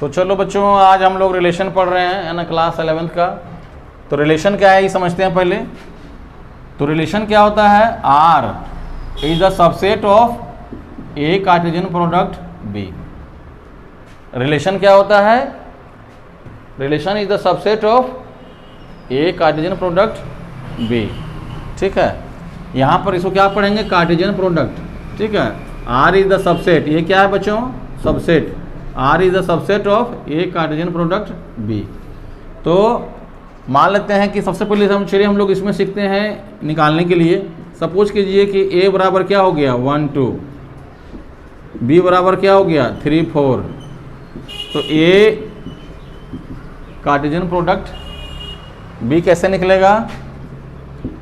तो चलो बच्चों, आज हम लोग रिलेशन पढ़ रहे हैं, है ना, क्लास 11th का। तो रिलेशन क्या है ये समझते हैं पहले। तो रिलेशन क्या होता है, R is the subset of A Cartesian product B। Relation क्या होता है, relation is the subset of A Cartesian product B। ठीक है, यहाँ पर इसको क्या पढ़ेंगे, कार्टेशियन प्रोडक्ट। ठीक है, R इज द सबसेट, ये क्या है बच्चों, subset. R is the subset of A Cartesian product B। तो मान लेते हैं कि सबसे पहले हम लोग इसमें सीखते हैं निकालने के लिए। सपोज कीजिए कि A बराबर क्या हो गया 1 2, B बराबर क्या हो गया 3 4। तो A कार्टेशियन प्रोडक्ट B कैसे निकलेगा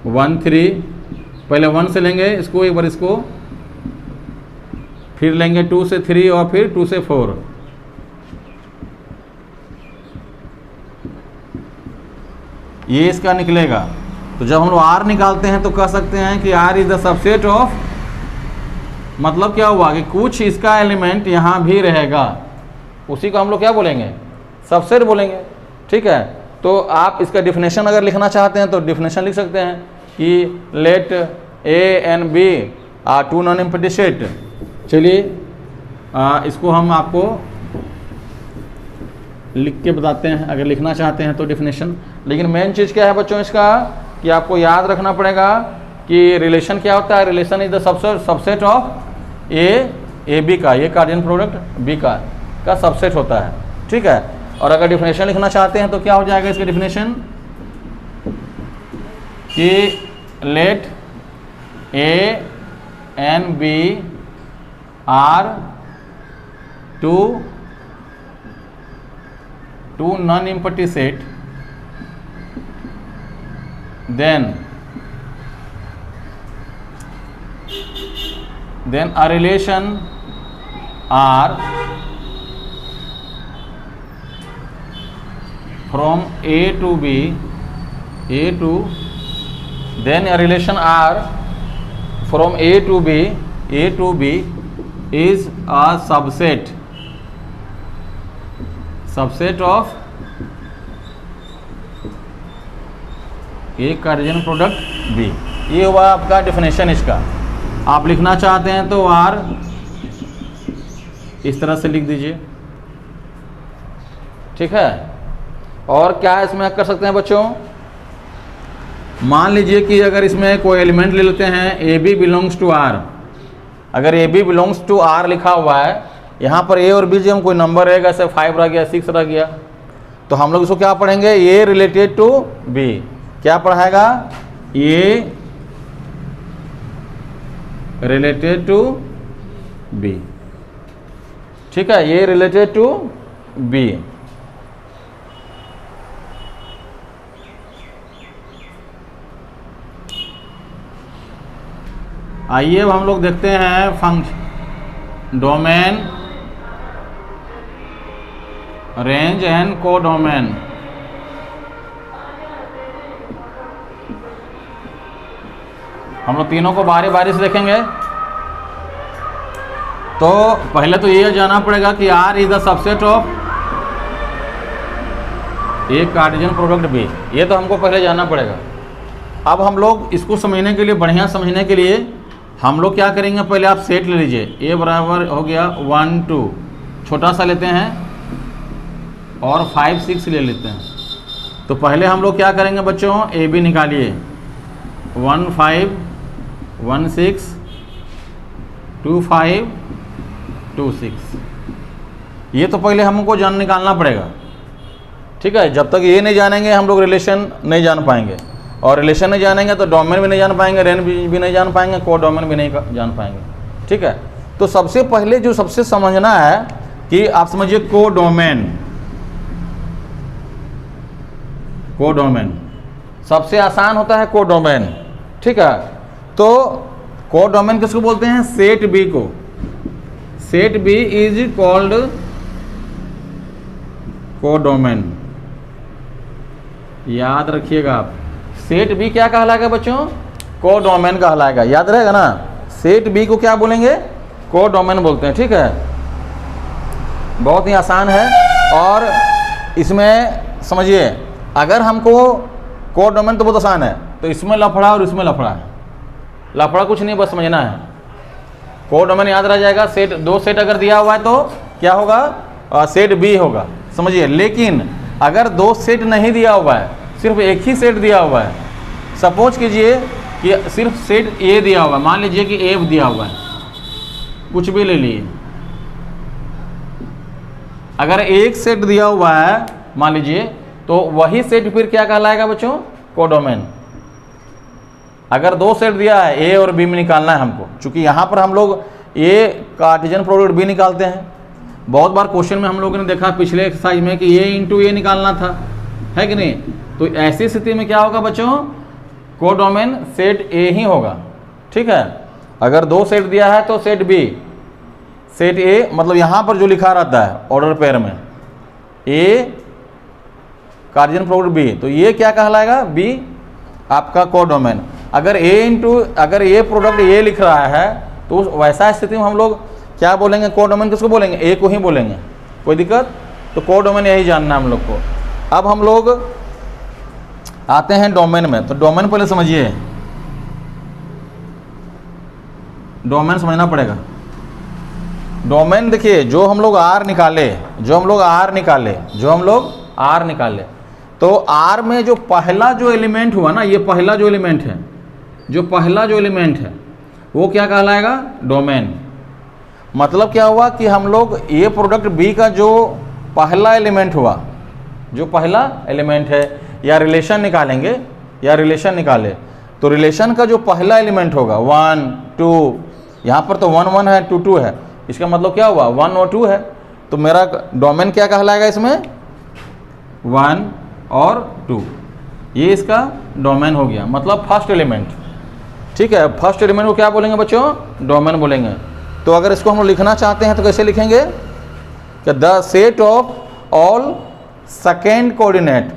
1 3, पहले 1 से लेंगे इसको, एक बार इसको, फिर लेंगे 2 से 3 और फिर 2 से 4। ये इसका निकलेगा। तो जब हम लोग R निकालते हैं तो कह सकते हैं कि R is the subset of, मतलब क्या हुआ कि कुछ इसका एलिमेंट यहाँ भी रहेगा, उसी को हम लोग क्या बोलेंगे, सबसेट बोलेंगे। ठीक है, तो आप इसका डिफिनेशन अगर लिखना चाहते हैं तो डिफिनेशन लिख सकते हैं कि let A and B are two non empty set. चलिए इसको हम आपको लिख के बताते हैं अगर लिखना चाहते हैं तो डिफिनेशन। लेकिन मेन चीज़ क्या है बच्चों इसका, कि आपको याद रखना पड़ेगा कि रिलेशन क्या होता है। Relation is the subset of A B का, ये कार्टेशियन प्रोडक्ट B का सबसेट होता है। ठीक है, और अगर डिफिनेशन लिखना चाहते हैं तो क्या हो जाएगा इसका डिफिनेशन, कि let A and B are two non-empty set, then a relation R from A to B, then a relation R from A to B is a subset of A Cartesian product B। ये हुआ आपका definition इसका। आप लिखना चाहते हैं तो R इस तरह से लिख दीजिए। ठीक है, और क्या इसमें कर सकते हैं बच्चों, मान लीजिए कि अगर इसमें कोई एलिमेंट ले लेते हैं AB बिलोंग्स टू R। अगर AB बिलोंग्स टू R लिखा हुआ है, यहाँ पर A और B में कोई नंबर रहेगा, जैसे 5 रह गया, 6 रह गया, तो हम लोग इसको क्या पढ़ेंगे, A रिलेटेड टू B। क्या पढ़ाएगा, A रिलेटेड टू B। ठीक है, A रिलेटेड टू B। आइए अब हम लोग देखते हैं function, domain, range and codomain. हम लोग तीनों को बारी बारी से देखेंगे। तो पहले तो ये जानना पड़ेगा कि R is the subset of A Cartesian product B। ये तो हमको पहले जानना पड़ेगा। अब हम लोग इसको समझने के लिए, बढ़िया समझने के लिए हम लोग क्या करेंगे, पहले आप सेट ले लीजिए। A बराबर हो गया 1 2, छोटा सा लेते हैं, और 5 6 ले लेते हैं। तो पहले हम लोग क्या करेंगे बच्चों, AB निकालिए, 1 5 1 6 2 5 2 6। ये तो पहले हमको निकालना पड़ेगा। ठीक है, जब तक ये नहीं जानेंगे हम लोग रिलेशन नहीं जान पाएंगे, और रिलेशन नहीं जानेंगे तो डोमेन भी नहीं जान पाएंगे, रेंज भी नहीं जान पाएंगे, कोडोमेन भी नहीं जान पाएंगे। ठीक है, तो सबसे पहले जो सबसे समझना है कि आप समझिए कोडोमेन। कोडोमेन सबसे आसान होता है, कोडोमेन। ठीक है, तो कोडोमेन किसको बोलते हैं, सेट B को। Set B is called codomain. याद रखिएगा आप, सेट B क्या कहलाएगा बच्चों, कोडोमेन कहलाएगा। याद रहेगा ना, सेट B को क्या बोलेंगे, कोडोमेन बोलते हैं। ठीक है, बहुत ही आसान है। और इसमें समझिए, अगर हमको कोड डोमेन तो बहुत आसान है, तो इसमें लफड़ा और इसमें लफड़ा है। लफड़ा कुछ नहीं, बस समझना है। कोड डोमेन याद रह जाएगा, सेट 2 सेट अगर दिया हुआ है तो क्या होगा, सेट बी होगा, समझिए। लेकिन अगर 2 सेट नहीं दिया हुआ है, सिर्फ एक ही सेट दिया हुआ है, सपोज कीजिए कि सिर्फ सेट ए दिया हुआ है, मान लीजिए कि ए दिया हुआ है, कुछ भी ले लिए। अगर एक सेट दिया हुआ है मान लीजिए, तो वही सेट फिर क्या कहलाएगा बच्चों, कोडोमेन। अगर 2 सेट दिया है, ए और बी में निकालना है हमको, चूंकि यहाँ पर हम लोग ए कार्टेशियन प्रोडक्ट बी निकालते हैं। बहुत बार क्वेश्चन में हम लोगों ने देखा पिछले एक्सरसाइज में कि ए इंटू ए निकालना था, है कि नहीं। तो ऐसी स्थिति में क्या होगा बच्चों, कोडोमेन सेट ए ही होगा, ठीक है। अगर 2 सेट दिया है तो सेट बी, सेट ए मतलब यहाँ पर जो लिखा रहता है ऑर्डर पेयर में, ए कार्टेशियन प्रोडक्ट बी, तो ये क्या कहलाएगा, बी आपका कोडोमेन। अगर अगर ए प्रोडक्ट ए लिख रहा है, तो वैसा स्थिति में हम लोग क्या बोलेंगे, कोडोमेन किसको बोलेंगे, ए को ही बोलेंगे। कोई दिक्कत, तो कोडोमेन यही जानना है हम लोग को। अब हम लोग आते हैं डोमेन में। तो डोमेन पहले समझिए, डोमेन समझना पड़ेगा। डोमेन देखिए, जो हम लोग आर निकाले, तो आर में जो पहला जो एलिमेंट हुआ ना, ये पहला जो एलिमेंट है, वो क्या कहलाएगा, डोमेन। मतलब क्या हुआ कि हम लोग ए प्रोडक्ट बी का जो पहला एलिमेंट हुआ, जो पहला एलिमेंट है, या रिलेशन निकाले, तो रिलेशन का जो पहला एलिमेंट होगा 1 2, यहाँ पर तो 1 1 है, 2 2 है, इसका मतलब क्या हुआ, 1 और 2 है। तो मेरा डोमेन क्या कहलाएगा, इसमें 1 और 2, ये इसका डोमेन हो गया, मतलब फर्स्ट एलिमेंट, ठीक है। फर्स्ट एलिमेंट को क्या बोलेंगे बच्चों, डोमेन बोलेंगे। तो अगर इसको हम लोग लिखना चाहते हैं तो कैसे लिखेंगे, कि the set of all second coordinate,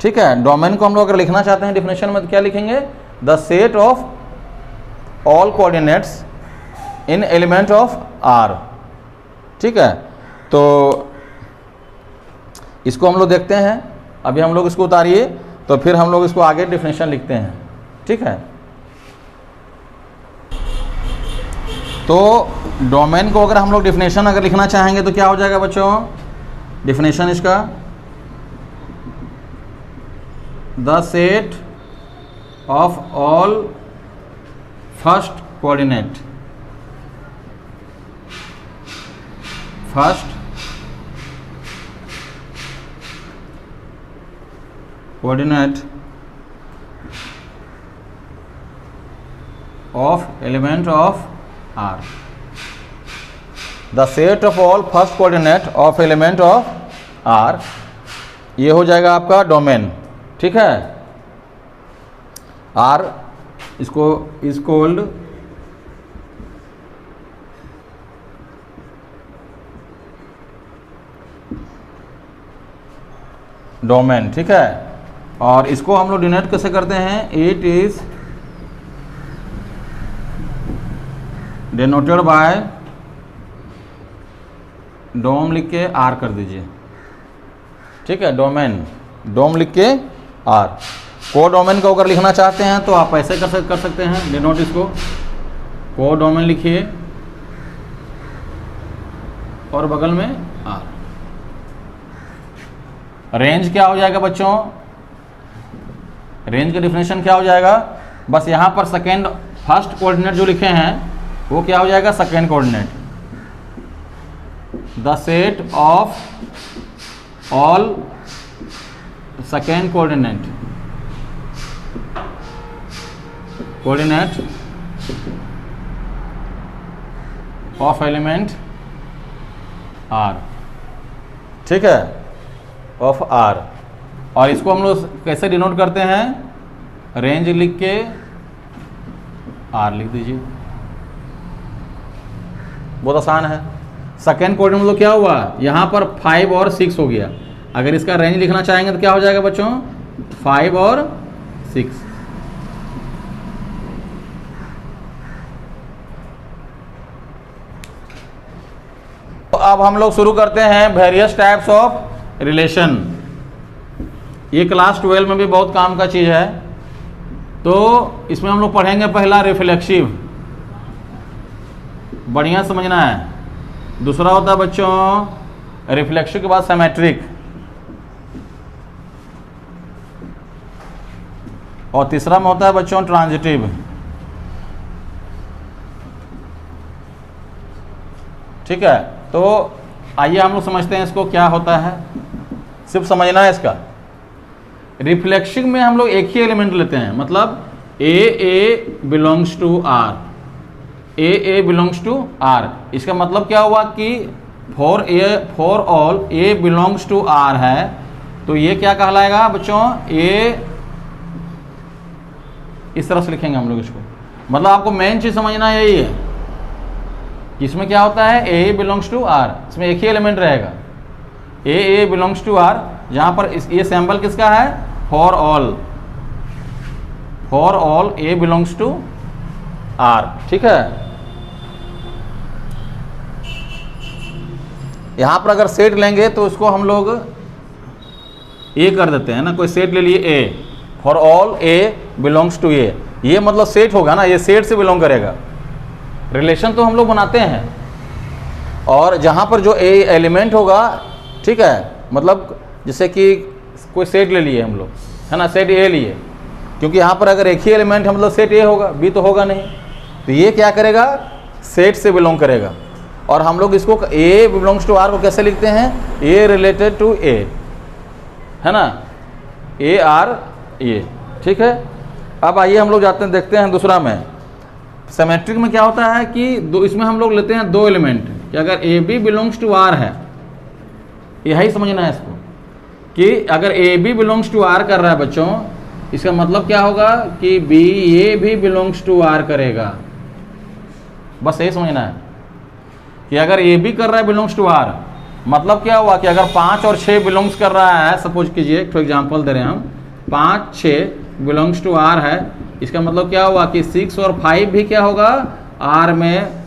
ठीक है। डोमेन को हम लोग अगर लिखना चाहते हैं डिफिनेशन में, तो क्या लिखेंगे, the set of all coordinates in element of R, ठीक है। तो इसको हम लोग देखते हैं, अभी हम लोग इसको उतारिए, तो फिर हम लोग इसको आगे डिफिनेशन लिखते हैं, ठीक है। तो डोमेन को अगर हम लोग डिफिनेशन अगर लिखना चाहेंगे तो क्या हो जाएगा बच्चों, डिफिनेशन इसका, the set of all first coordinate of element of R, the set of all first coordinate of element of R, ये हो जाएगा आपका डोमेन, ठीक है। R इसको इज कॉल्ड डोमेन, ठीक है। और इसको हम लोग डिनोट कैसे करते हैं, इट इज डिनोटेड बाय डोम लिख के आर कर दीजिए, ठीक है। डोम लिख के आर। को डोमेन को अगर लिखना चाहते हैं तो आप ऐसे कर सकते हैं, डिनोट इसको, को डोमेन लिखिए और बगल में आर। रेंज क्या हो जाएगा बच्चों, रेंज का डिफिनेशन क्या हो जाएगा, बस यहाँ पर सेकेंड फर्स्ट कोऑर्डिनेट जो लिखे हैं वो क्या हो जाएगा, second coordinate. The set of all second coordinate of element R, ठीक है, ऑफ आर। और इसको हम लोग कैसे डिनोट करते हैं, रेंज लिख के आर लिख दीजिए, बहुत आसान है। सेकेंड कोऑर्डिनेट मतलब क्या हुआ, यहाँ पर 5 और 6 हो गया। अगर इसका रेंज लिखना चाहेंगे तो क्या हो जाएगा बच्चों, 5 और 6। अब हम लोग शुरू करते हैं वेरियस टाइप्स ऑफ रिलेशन। ये क्लास 12 में भी बहुत काम का चीज़ है। तो इसमें हम लोग पढ़ेंगे पहला रिफ्लेक्सिव, बढ़िया समझना है। दूसरा होता है बच्चों रिफ्लेक्सिव के बाद सिमेट्रिक, और तीसरा में होता है बच्चों ट्रांजिटिव। ठीक है, तो आइए हम लोग समझते हैं इसको क्या होता है, सिर्फ समझना है इसका। रिफ्लेक्सिव में हम लोग एक ही एलिमेंट लेते हैं, मतलब A belongs to R, A belongs to R. इसका मतलब क्या हुआ कि for all A belongs to R है, तो ये क्या कहलाएगा बच्चों, ए इस तरह से लिखेंगे हम लोग इसको। मतलब आपको मेन चीज समझना यही है कि इसमें क्या होता है, ए बिलोंग्स टू आर, इसमें एक ही एलिमेंट रहेगा, ए बिलोंग्स टू आर, जहां पर ये सैंपल किसका है, for all A belongs to R. ठीक है, यहां पर अगर सेट लेंगे तो उसको हम लोग ए कर देते हैं ना, कोई सेट ले लिए A, for all A belongs to A, ये मतलब सेट होगा ना, ये सेट से बिलोंग करेगा। रिलेशन तो हम लोग बनाते हैं, और जहां पर जो ए एलिमेंट होगा, ठीक है, मतलब जैसे कि कोई सेट ले लिए हम लोग, है ना, सेट ए लिए, क्योंकि यहाँ पर अगर एक ही एलिमेंट है मतलब सेट ए होगा, बी तो होगा नहीं, तो ये क्या करेगा, सेट से बिलोंग करेगा। और हम लोग इसको ए बिलोंग्स टू आर को कैसे लिखते हैं, ए रिलेटेड टू ए, है ना, ए आर ए। ठीक है, अब आइए हम लोग जाते हैं, देखते हैं दूसरा में सिमेट्रिक में क्या होता है कि इसमें हम लोग लेते हैं दो एलिमेंट, कि अगर A B belongs to R है, यही समझना है इसको, कि अगर A B belongs to R कर रहा है बच्चों, इसका मतलब क्या होगा कि बी ए भी बिलोंग्स टू आर करेगा। बस यही समझना है कि अगर ए बी कर रहा है बिलोंग्स टू आर, मतलब क्या हुआ कि अगर 5 और 6 बिलोंग्स कर रहा है, सपोज कीजिए एक एग्जाम्पल दे रहे हैं हम, 5 6 बिलोंग्स टू आर है, इसका मतलब क्या हुआ कि 6 और 5 भी क्या होगा, आर में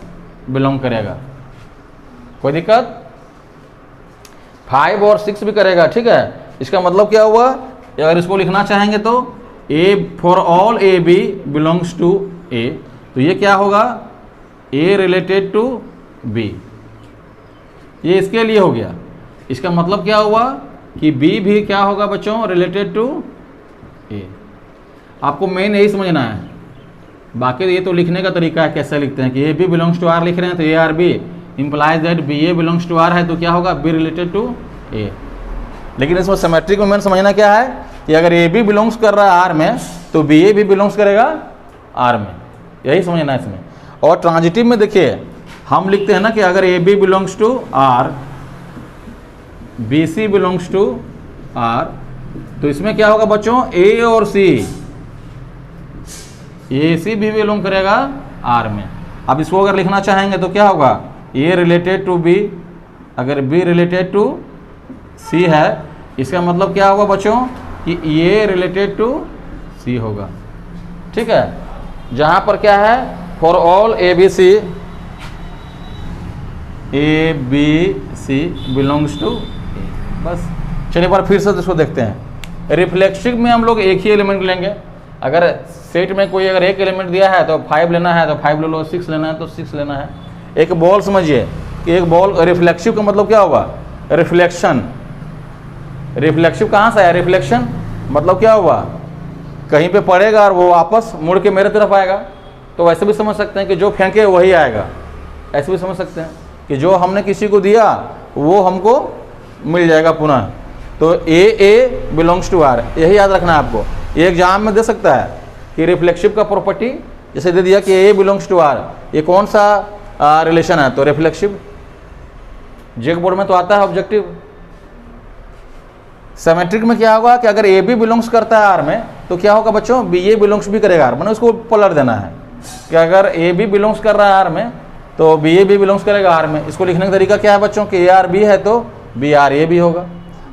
बिलोंग करेगा। कोई दिक्कत, 5 और 6 भी करेगा। ठीक है, इसका मतलब क्या हुआ, अगर इसको लिखना चाहेंगे तो A for all A B belongs to A, तो ये क्या होगा, ए रिलेटेड टू बी, ये इसके लिए हो गया। इसका मतलब क्या हुआ कि बी भी क्या होगा बच्चों, रिलेटेड टू ए। आपको मेन यही समझना है, बाकी ये तो लिखने का तरीका है, कैसे लिखते हैं कि A B belongs to R लिख रहे हैं, तो A R B implies that B A belongs to R है, तो क्या होगा, बी रिलेटेड टू ए। लेकिन इसमें सिमेट्रिक में समझना क्या है कि अगर ए बी बिलोंग्स कर रहा है आर में, तो बी ए भी बिलोंग्स करेगा आर में, यही समझना है इसमें। और ट्रांजिटिव में देखिए हम लिखते हैं ना कि अगर A B belongs to R, B C belongs to R, तो इसमें क्या होगा बच्चों, ए और सी, ए सी भी बिलोंग करेगा आर में। अब इसको अगर लिखना चाहेंगे तो क्या होगा, ए रिलेटेड टू बी, अगर बी रिलेटेड टू सी है, इसका मतलब क्या होगा बच्चों कि ए रिलेटेड टू सी होगा। ठीक है, जहां पर क्या है, for all A B C, A B C belongs to, बस। चलिए पर फिर से इसको देखते हैं। रिफ्लेक्सिव में हम लोग एक ही एलिमेंट लेंगे, अगर सेट में कोई अगर एक एलिमेंट दिया है तो 5 लेना है तो 5 ले लो, 6 लेना है तो 6 लेना है। एक बॉल समझिए कि एक बॉल, रिफ्लेक्सिव का मतलब क्या होगा, रिफ्लेक्शन। रिफ्लेक्सिव कहाँ से आया, रिफ्लेक्शन मतलब क्या हुआ, कहीं पे पड़ेगा और वो वापस मुड़ के मेरे तरफ आएगा। तो वैसे भी समझ सकते हैं कि जो फेंके वही आएगा, ऐसे भी समझ सकते हैं कि जो हमने किसी को दिया वो हमको मिल जाएगा पुनः। तो ए बिलोंग्स टू आर, यही याद रखना है आपको। ये एग्जाम में दे सकता है कि रिफ्लेक्सिव का प्रॉपर्टी जैसे दे दिया कि ए बिलोंग्स टू आर, ये कौन सा रिलेशन है, तो रिफ्लेक्सिव। जेक बोर्ड में तो आता है ऑब्जेक्टिव। सिमेट्रिक में क्या होगा कि अगर ए बी बिलोंग्स करता है आर में, तो क्या होगा बच्चों, बी ए बिलोंग्स भी करेगा आर में, उसको पलट देना है कि अगर ए बी बिलोंग्स कर रहा है आर में, तो बी ए भी बिलोंग्स करेगा आर में। इसको लिखने का तरीका क्या है बच्चों कि ए आर बी है तो बी आर ए भी होगा,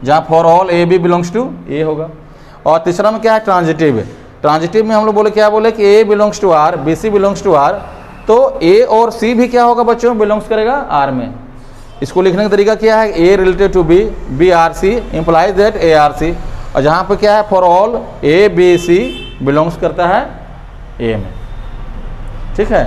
जहाँ for all A B belongs to A होगा। और तीसरा में क्या है, ट्रांजिटिव है। ट्रांजिटिव में हम लोग बोले क्या बोले कि A belongs to R, B C belongs to R, तो ए और सी भी क्या होगा बच्चों, बिलोंग्स करेगा आर में। इसको लिखने का तरीका क्या है, A related to B, B R C implies that A R C, और जहाँ पे क्या है for all A B C belongs करता है ए में। ठीक है।